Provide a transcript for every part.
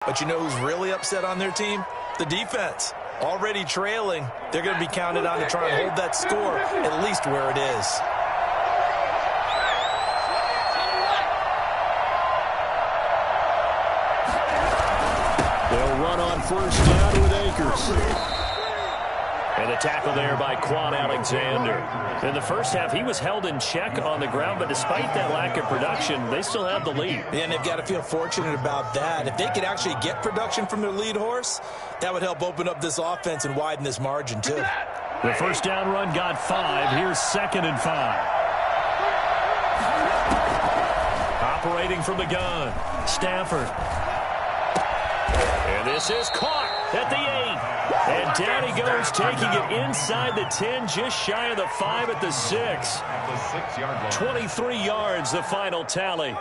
But you know who's really upset on their team? The defense. Already trailing, they're going to be counted on to try and hold that score at least where it is. They'll run on first down with Akers. And the tackle there by Quan Alexander. In the first half, he was held in check on the ground, but despite that lack of production, they still have the lead. And they've got to feel fortunate about that. If they could actually get production from their lead horse, that would help open up this offense and widen this margin, too. The first down run got 5. Here's 2nd and 5. Operating from the gun, Stafford. And this is caught at the 8. And down he goes, taking it inside the 10, just shy of the 5 at the 6. 23 yards, the final tally.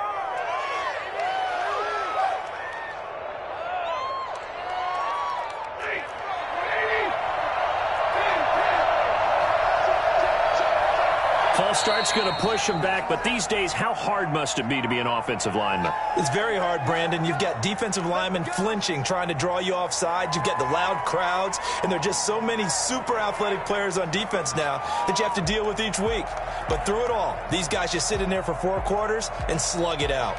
False start's going to push him back, but these days, how hard must it be to be an offensive lineman? It's very hard, Brandon. You've got defensive linemen flinching, trying to draw you off sides. You've got the loud crowds, and there are just so many super athletic players on defense now that you have to deal with each week. But through it all, these guys just sit in there for 4 quarters and slug it out.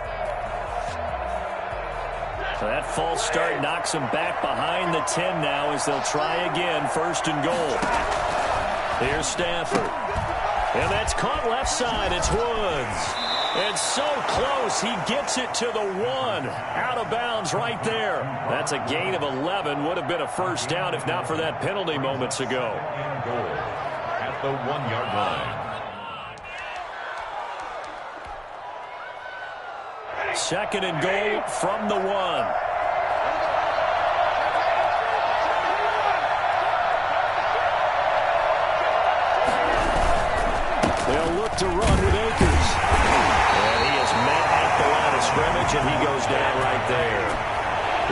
So that false start knocks them back behind the 10 now as they'll try again, 1st and goal. Here's Stafford. And that's caught left side. It's Woods. And so close, he gets it to the 1. Out of bounds right there. That's a gain of 11. Would have been a first down if not for that penalty moments ago. At the 1-yard line. 2nd and goal from the 1. They'll look to run with Akers. And he is met at the line of scrimmage, and he goes down right there.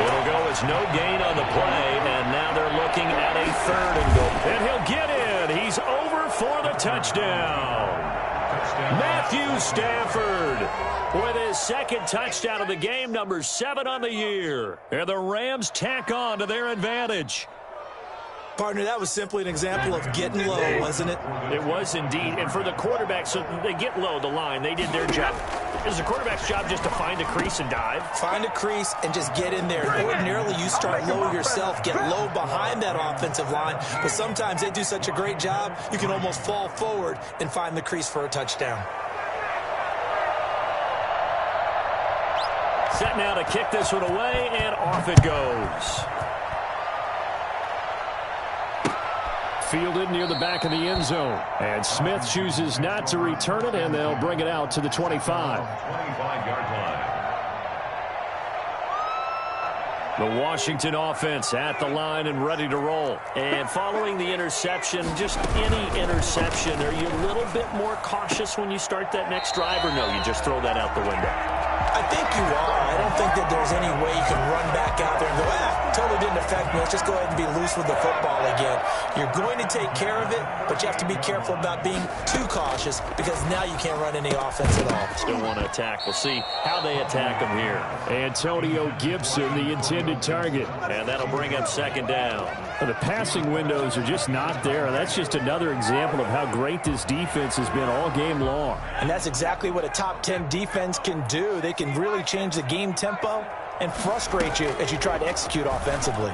It'll go as no gain on the play, and now they're looking at a 3rd and goal. And he'll get in. He's over for the touchdown. Matthew Stafford with his 2nd touchdown of the game, number 7 on the year. And the Rams tack on to their advantage. Partner, that was simply an example of getting low, wasn't it? It was indeed. And for the quarterback, so they get low the line. They did their job. Is the quarterback's job just to find a crease and dive? Find a crease and just get in there. Ordinarily, you start low yourself, get low behind that offensive line. But sometimes they do such a great job, you can almost fall forward and find the crease for a touchdown. Set now to kick this one away, and off it goes. Fielded near the back of the end zone. And Smith chooses not to return it, and they'll bring it out to the 25. 25-yard line. The Washington offense at the line and ready to roll. And following the interception, just any interception, are you a little bit more cautious when you start that next drive, or no, you just throw that out the window? I think you are. I don't think that there's any way you can run back out there and go, totally didn't affect me. Let's just go ahead and be loose with the football again. You're going to take care of it, but you have to be careful about being too cautious because now you can't run any offense at all. Still want to attack. We'll see how they attack them here. Antonio Gibson, the intended target. And that'll bring up 2nd down. The passing windows are just not there. That's just another example of how great this defense has been all game long. And that's exactly what a top 10 defense can do. They can really change the game tempo and frustrate you as you try to execute offensively.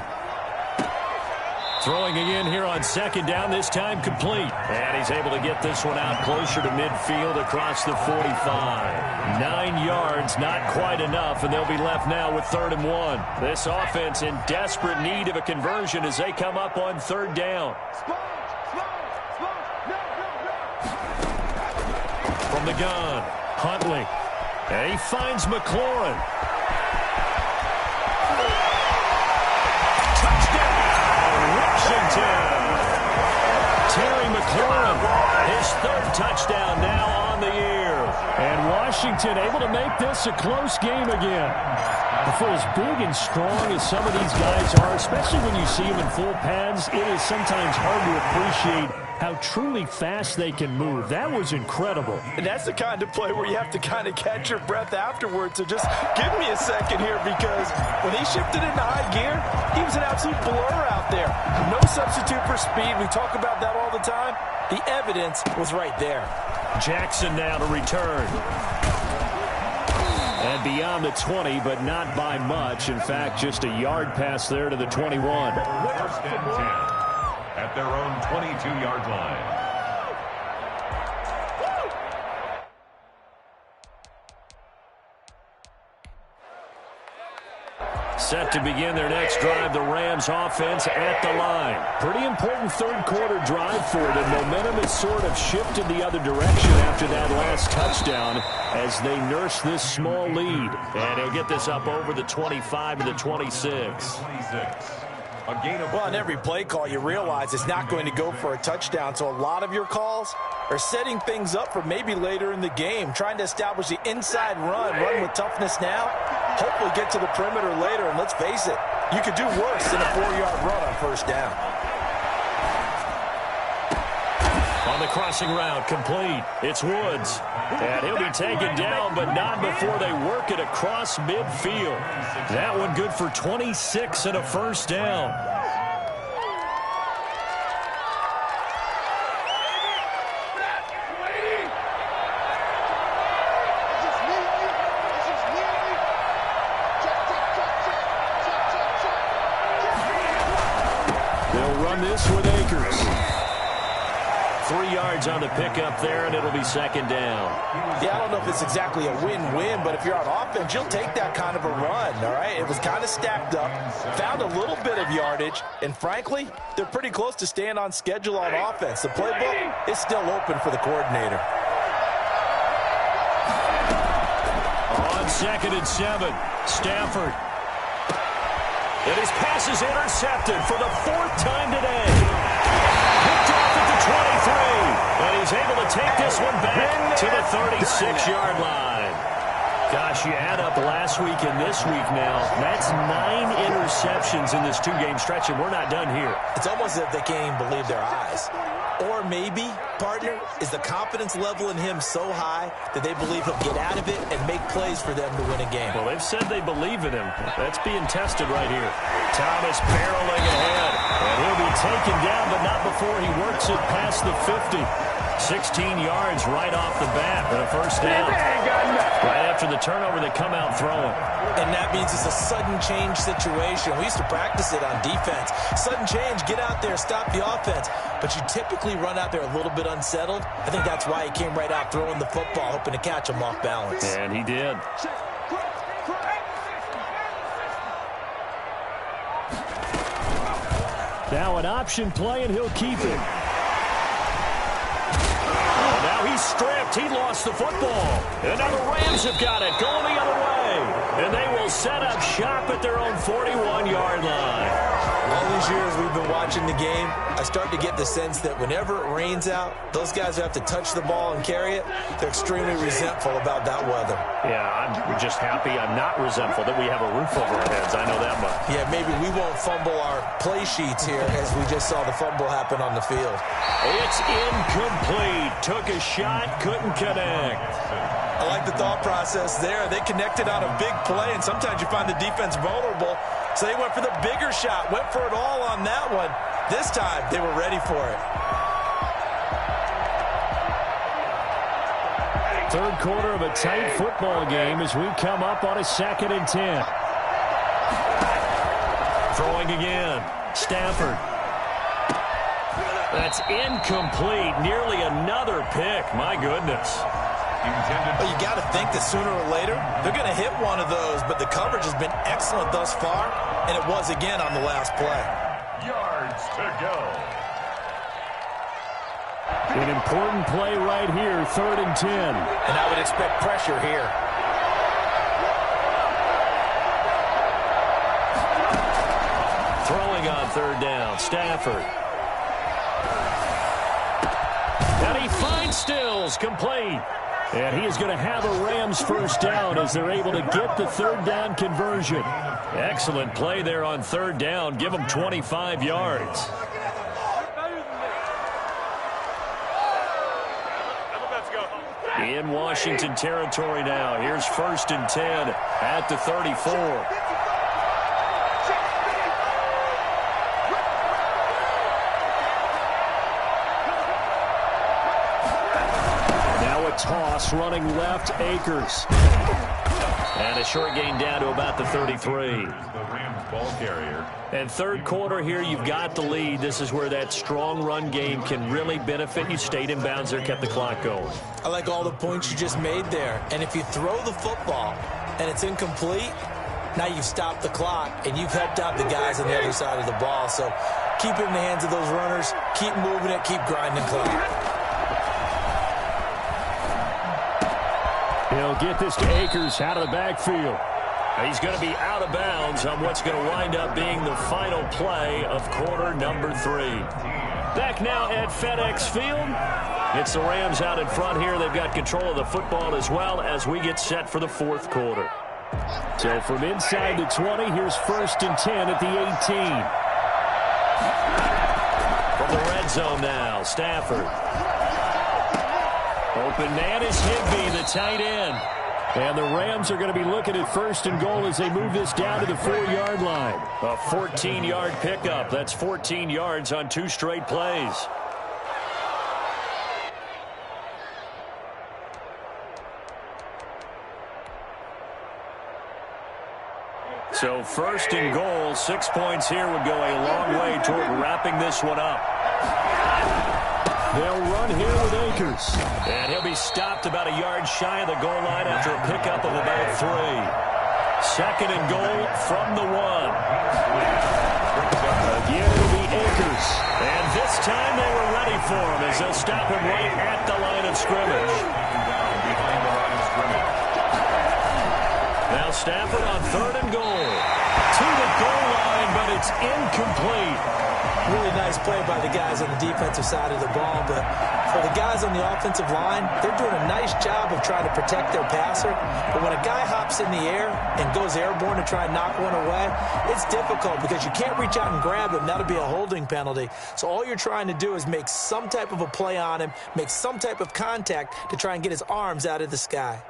Throwing again here on 2nd down, this time complete. And he's able to get this one out closer to midfield across the 45. 9 yards, not quite enough, and they'll be left now with 3rd and 1. This offense in desperate need of a conversion as they come up on 3rd down. From the gun, Huntley. And he finds McLaurin. Terry McLaurin, his 3rd touchdown now on the year. And Washington able to make this a close game again. For as big and strong as some of these guys are, especially when you see them in full pads, it is sometimes hard to appreciate how truly fast they can move. That was incredible. And that's the kind of play where you have to kind of catch your breath afterwards. So just give me a second here, because when he shifted into high gear, he was an absolute blur out there. No substitute for speed. We talk about that all the time. The evidence was right there. Jackson now to return. And beyond the 20, but not by much. In fact, just a yard pass there to the 21. First and 10 at their own 22-yard line. Set to begin their next drive, the Rams offense at the line. Pretty important third quarter drive for them. Momentum has sort of shifted the other direction after that last touchdown as they nurse this small lead. And he'll get this up over the 25 to the 26. A gain of well, on every play call, you realize it's not going to go for a touchdown. So a lot of your calls are setting things up for maybe later in the game, trying to establish the inside run with toughness now, hopefully get to the perimeter later. And let's face it, you could do worse than a 4-yard run on first down. On the crossing route, complete. It's Woods. And he'll be taken down, but not before they work it across midfield. That one good for 26 and a first down. They'll run this with Akers. 3 yards on the pickup there, and it'll be second down. Yeah, I don't know if it's exactly a win-win, but if you're on offense, you'll take that kind of a run, all right? It was kind of stacked up, found a little bit of yardage, and frankly, they're pretty close to staying on schedule on offense. The playbook is still open for the coordinator. On 2nd and 7, Stafford. And his pass is intercepted for the 4th time today. Picked off at the 23. And he's able to take this one back to the 36-yard line. Gosh, you add up last week and this week now. That's 9 interceptions in this 2-game stretch, and we're not done here. It's almost as if they can't even believe their eyes. Or maybe, partner, is the confidence level in him so high that they believe he'll get out of it and make plays for them to win a game. Well, they've said they believe in him. That's being tested right here. Thomas barreling ahead. And he'll be taken down, but not before he works it past the 50. 16 yards right off the bat and a first down. Right after the turnover, they come out throwing. And that means it's a sudden change situation. We used to practice it on defense. Sudden change, get out there, stop the offense. But you typically run out there a little bit unsettled. I think that's why he came right out throwing the football, hoping to catch him off balance. And he did. Now an option play, and he'll keep it. Now he's stripped. He lost the football. And now the Rams have got it, going the other way. And they will set up shop at their own 41-yard line. All these years we've been watching the game, I start to get the sense that whenever it rains out, those guys who have to touch the ball and carry it, they're extremely resentful about that weather. Yeah, I'm just happy I'm not resentful that we have a roof over our heads. I know that much. Yeah, maybe we won't fumble our play sheets here as we just saw the fumble happen on the field. It's incomplete. Took a shot, couldn't connect. I like the thought process there. They connected on a big play, and sometimes you find the defense vulnerable. So they went for the bigger shot, went for it all on that one. This time, they were ready for it. Third quarter of a tight football game as we come up on a 2nd and 10. Throwing again. Stafford. That's incomplete. Nearly another pick. My goodness. Well, you got to think that sooner or later, they're going to hit one of those, but the coverage has been excellent thus far, and it was again on the last play. Yards to go. An important play right here, 3rd and 10. And I would expect pressure here. Throwing on 3rd down, Stafford. And he finds Stills, complete. And he is going to have a Rams first down as they're able to get the third down conversion. Excellent play there on third down. Give them 25 yards. In Washington territory now. Here's 1st and 10 at the 34. Now a toss running left, Akers. And a short gain down to about the 33. Ball carrier. And third quarter here, you've got the lead. This is where that strong run game can really benefit you. Stayed in bounds there, kept the clock going. I like all the points you just made there. And if you throw the football and it's incomplete, now you've stopped the clock and you've helped out the guys on the other side of the ball. So keep it in the hands of those runners. Keep moving it. Keep grinding clock. He'll get this to Akers out of the backfield. He's going to be out of bounds on what's going to wind up being the final play of quarter number 3. Back now at FedEx Field. It's the Rams out in front here. They've got control of the football as well as we get set for the fourth quarter. So from inside the 20, here's 1st and 10 at the 18. From the red zone now, Stafford. Open man is Higbee, the tight end. And the Rams are going to be looking at 1st and goal as they move this down to the 4-yard line. A 14-yard pickup. That's 14 yards on 2 straight plays. So 1st and goal, 6 points here would go a long way toward wrapping this one up. They'll run here with Akers. And he'll be stopped about a yard shy of the goal line after a pickup of about 3. 2nd and goal from the 1. Again, it'll be Akers. And this time they were ready for him as they'll stop him right at the line of scrimmage. Now Stafford on 3rd and goal. To the goal line, but it's incomplete. Really nice play by the guys on the defensive side of the ball, but for the guys on the offensive line, they're doing a nice job of trying to protect their passer. But when a guy hops in the air and goes airborne to try and knock one away, it's difficult because you can't reach out and grab him. That'll be a holding penalty. So all you're trying to do is make some type of a play on him, make some type of contact to try and get his arms out of the sky.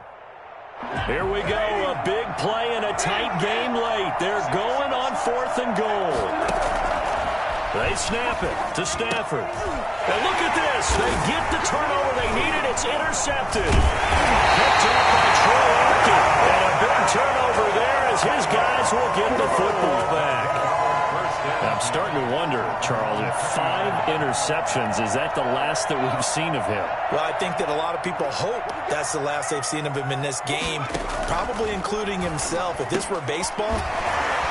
Here we go, a big play and a tight game late. They're going on 4th and goal. They snap it to Stafford. And look at this. They get the turnover they needed. It's intercepted. Picked up by Troy Aikman. And a big turnover there as his guys will get the football back. I'm starting to wonder, Charles, if 5 interceptions, is that the last that we've seen of him? Well, I think that a lot of people hope that's the last they've seen of him in this game, probably including himself. If this were baseball,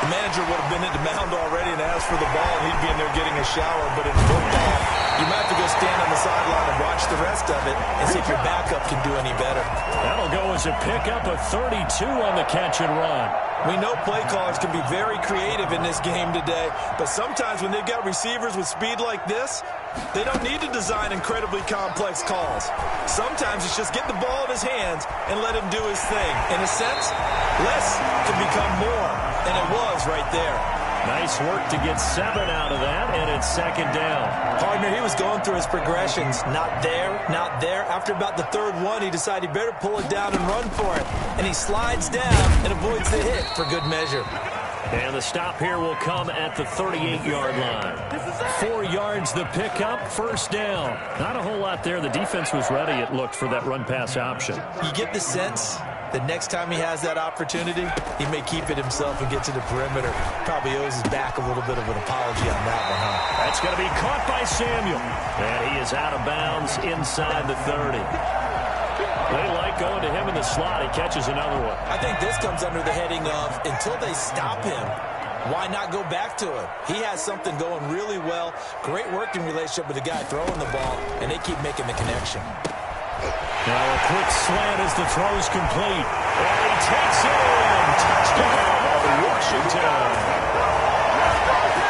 the manager would have been at the mound already and asked for the ball, and he'd be in there getting a shower. But in football, you might have to go stand on the sideline and watch the rest of it and see if your backup can do any better. That'll go as a pickup of 32 on the catch and run. We know play callers can be very creative in this game today, but sometimes when they've got receivers with speed like this, they don't need to design incredibly complex calls. Sometimes it's just get the ball in his hands and let him do his thing. In a sense, less can become more, and it was right there. Nice work to get 7 out of that, and it's 2nd down. Partner, he was going through his progressions. Not there, not there. After about the 3rd one, he decided he better pull it down and run for it. And he slides down and avoids the hit for good measure. And the stop here will come at the 38-yard line. 4 yards the pickup, 1st down. Not a whole lot there. The defense was ready, it looked, for that run-pass option. You get the sense that next time he has that opportunity, he may keep it himself and get to the perimeter. Probably owes his back a little bit of an apology on that one, huh? That's going to be caught by Samuel. And he is out of bounds inside the 30. They like going to him in the slot. He catches another one. I think this comes under the heading of until they stop him, why not go back to him? He has something going really well. Great working relationship with the guy throwing the ball, and they keep making the connection. Now a quick slant as the throw's complete. And he takes it in. Touchdown, Washington.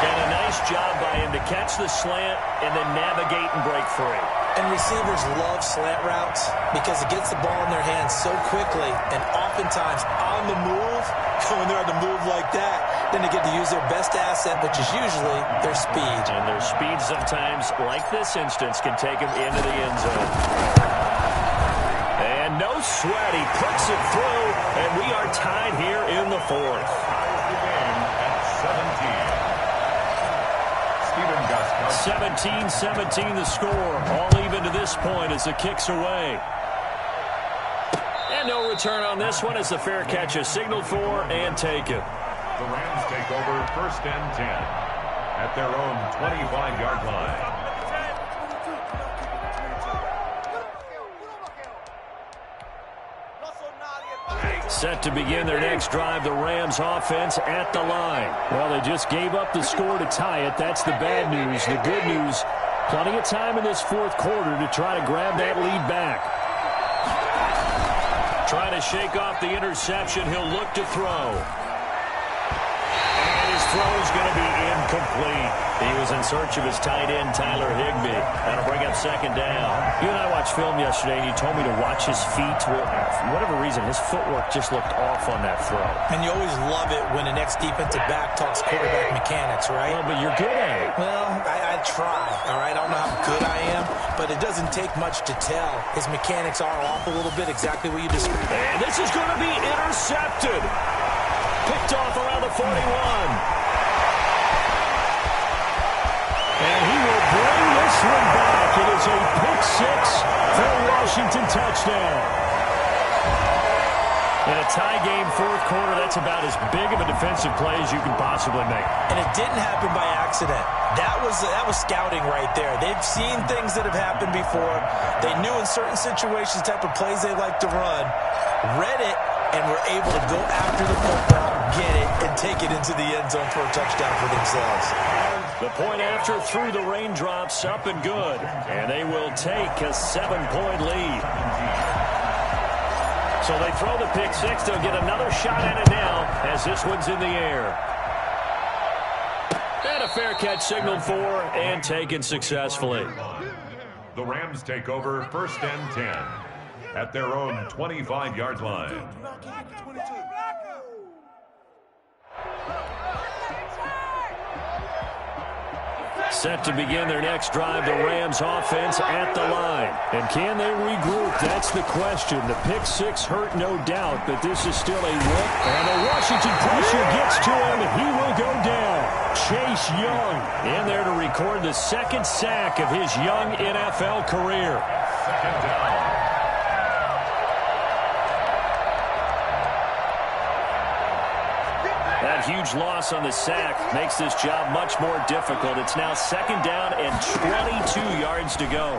And a nice job by him to catch the slant and then navigate and break free. And receivers love slant routes because it gets the ball in their hands so quickly, and oftentimes on the move, when they're on the move like that, then they get to use their best asset, which is usually their speed. And their speed sometimes, like this instance, can take them into the end zone. And no sweat, he puts it through, and we are tied here in the fourth. 17-17 the score. All even to this point as the kick's away. And no return on this one as the fair catch is signaled for and taken. The Rams take over 1st and 10 at their own 25-yard line. Set to begin their next drive, the Rams offense at the line. Well, they just gave up the score to tie it. That's the bad news. The good news, plenty of time in this fourth quarter to try to grab that lead back. Trying to shake off the interception. He'll look to throw. And his throw's going to be incomplete. He was in search of his tight end, Tyler Higbee. That'll bring up 2nd down. You and I watched film yesterday, and you told me to watch his feet. Well, for whatever reason, his footwork just looked off on that throw. And you always love it when the next defensive back talks quarterback mechanics, right? Well, but you're good at it. Well, I try, all right? I don't know how good I am, but it doesn't take much to tell. His mechanics are off a little bit, exactly what you described. And this is going to be intercepted. Picked off around the 41. And he will bring this one back. It is a pick-6 for a Washington touchdown. In a tie game, fourth quarter, that's about as big of a defensive play as you can possibly make. And it didn't happen by accident. That was scouting right there. They've seen things that have happened before. They knew in certain situations the type of plays they like to run, read it, and were able to go after the football, get it, and take it into the end zone for a touchdown for themselves. The point after through the raindrops, up and good. And they will take a 7-point lead. So they throw the pick 6. They'll get another shot at it now as this one's in the air. And a fair catch signaled for and taken successfully. The Rams take over 1st and 10 at their own 25-yard line. Set to begin their next drive, the Rams offense at the line. And can they regroup? That's the question. The pick 6 hurt, no doubt, but this is still a look. And the Washington pressure gets to him, and he will go down. Chase Young in there to record the 2nd sack of his young NFL career. 2nd down. That huge loss on the sack makes this job much more difficult. It's now 2nd down and 22 yards to go.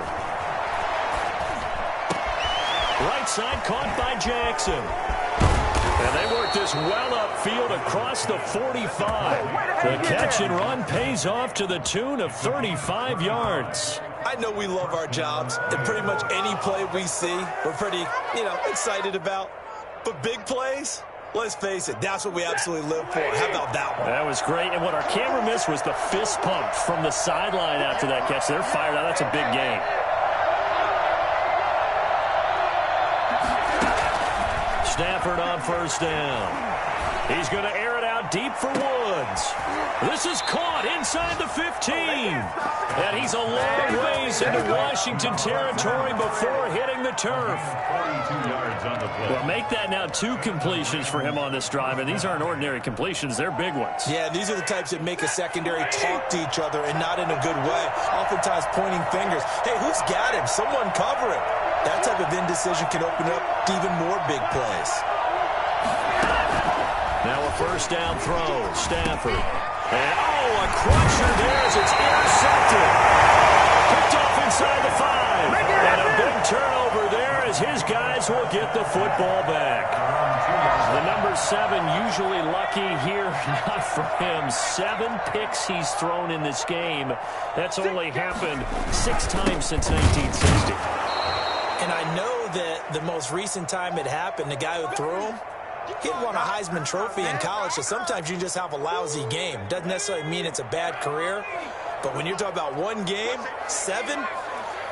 Right side caught by Jackson. And they work this well upfield across the 45. The catch and run pays off to the tune of 35 yards. I know we love our jobs, and pretty much any play we see, we're pretty, excited about. But big plays? Let's face it, that's what we absolutely live for. How about that one? That was great. And what our camera missed was the fist pump from the sideline after that catch. They're fired out. That's a big game. Stafford on 1st down. He's going to air it out deep for Woods. This is caught inside the 15. And he's a long ways into Washington territory before hitting the turf. 42 yards on the play. Well, make that now 2 completions for him on this drive, and these aren't ordinary completions. They're big ones. Yeah, these are the types that make a secondary talk to each other, and not in a good way. Oftentimes pointing fingers. Hey, who's got him? Someone cover him. That type of indecision can open up to even more big plays. Now a 1st down throw. Stafford. And, a crusher there as it's intercepted. Picked off inside the 5. And a big turnover there as his guys will get the football back. The number 7 usually lucky here. Not for him. 7 picks he's thrown in this game. That's only happened 6 times since 1960. And I know that the most recent time it happened, the guy who threw him, he had won a Heisman Trophy in college, so sometimes you just have a lousy game. Doesn't necessarily mean it's a bad career, but when you're talking about one game, 7,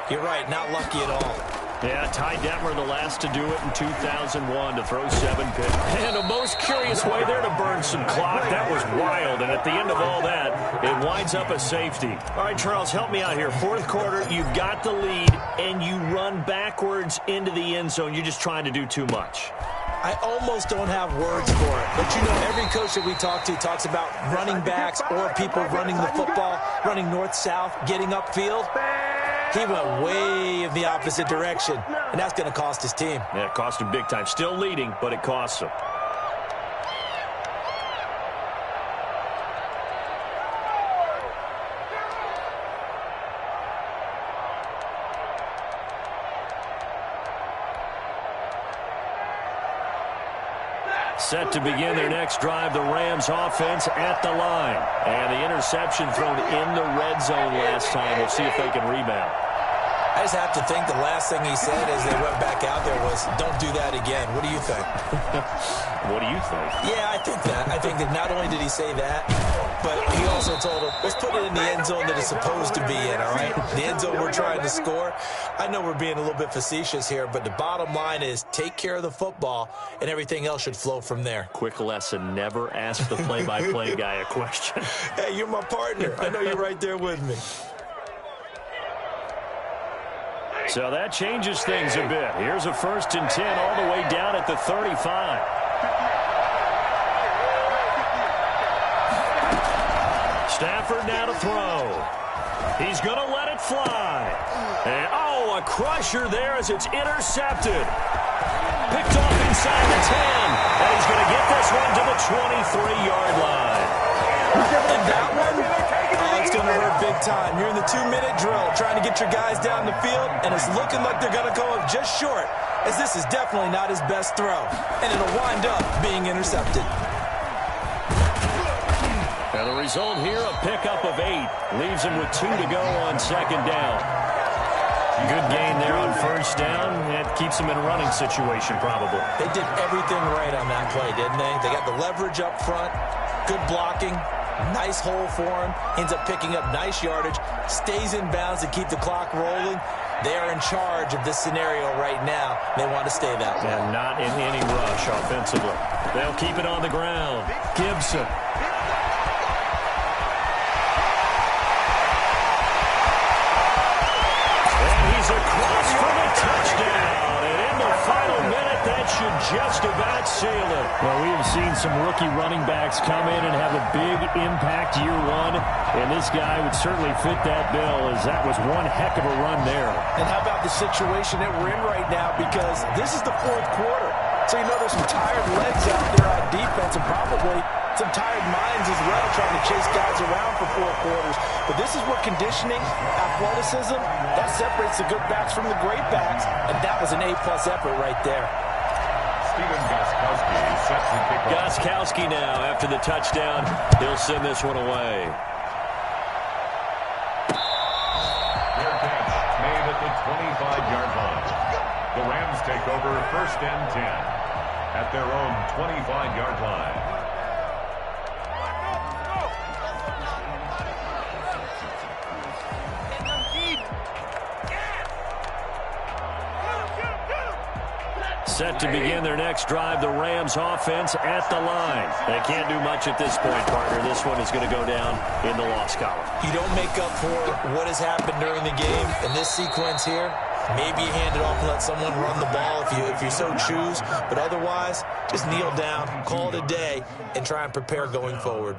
You're right, not lucky at all. Yeah, Ty Detmer, the last to do it in 2001 to throw 7 picks. And a most curious way there to burn some clock. That was wild. And at the end of all that, it winds up a safety. All right, Charles, help me out here. Fourth quarter, you've got the lead, and you run backwards into the end zone. You're just trying to do too much. I almost don't have words for it. But, you know, every coach that we talk to talks about running backs or people running the football, running north-south, getting upfield. He went way in the opposite direction, and that's going to cost his team. Yeah, it cost him big time. Still leading, but it costs him. Set to begin their next drive, the Rams offense at the line. And the interception thrown in the red zone last time. We'll see if they can rebound. I just have to think the last thing he said as they went back out there was, don't do that again. What do you think? What do you think? Yeah, I think that. I think that not only did he say that, but he also told him, let's put it in the end zone that it's supposed to be in, all right? The end zone we're trying to score. I know we're being a little bit facetious here, but the bottom line is take care of the football, and everything else should flow from there. Quick lesson, never ask the play-by-play guy a question. Hey, you're my partner. I know you're right there with me. So that changes things a bit. Here's a 1st and 10 all the way down at the 35. Stafford now to throw. He's going to let it fly. And, oh, a crusher there as it's intercepted. Picked off inside the 10. And he's going to get this one to the 23-yard line. And that one, it's going to hurt big time. You're in the 2-minute drill trying to get your guys down the field, and it's looking like they're going to go up just short, as this is definitely not his best throw. And it'll wind up being intercepted. And the result here, a pickup of 8. Leaves him with 2 to go on 2nd down. Good gain there on 1st down. It keeps him in a running situation, probably. They did everything right on that play, didn't they? They got the leverage up front, good blocking, nice hole for him, ends up picking up nice yardage, stays in bounds to keep the clock rolling. They are in charge of this scenario right now. They want to stay that way. And not in any rush offensively. They'll keep it on the ground. Gibson. Across for the touchdown. And in the final minute, that should just about seal it. Well, we have seen some rookie running backs come in and have a big impact year one. And this guy would certainly fit that bill, as that was one heck of a run there. And how about the situation that we're in right now? Because this is the 4th quarter. So you know there's some tired legs out there on defense and probably some tired minds as well trying to chase guys around for 4 quarters. But this is where conditioning, athleticism, that separates the good backs from the great backs. And that was an A-plus effort right there. Steven Gostkowski sets the kickoff. Gostkowski now after the touchdown. He'll send this one away. Fair catch made at the 25-yard line. The Rams take over 1st and 10 at their own 25-yard line. Set to begin their next drive, the Rams offense at the line. They can't do much at this point, partner. This one is going to go down in the loss column. You don't make up for what has happened during the game in this sequence here. Maybe you hand it off and let someone run the ball if you so choose. But otherwise, just kneel down, call it a day, and try and prepare going forward.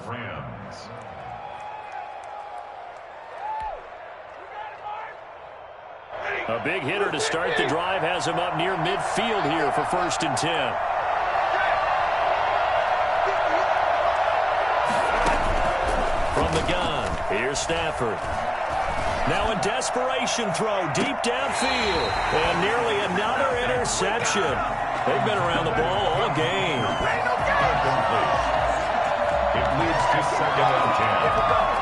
A big hitter to start the drive has him up near midfield here for 1st and 10. From the gun, here's Stafford. Now a desperation throw deep downfield. And nearly another interception. They've been around the ball all game. It leads to 2nd and 10.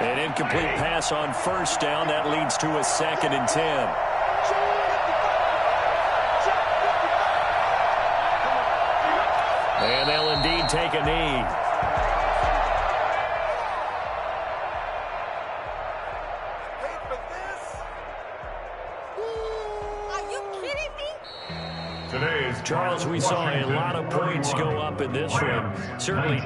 An incomplete pass on 1st down. That leads to a 2nd and 10. take a knee. Today's Charles, we saw a lot of points go up in this one. Certainly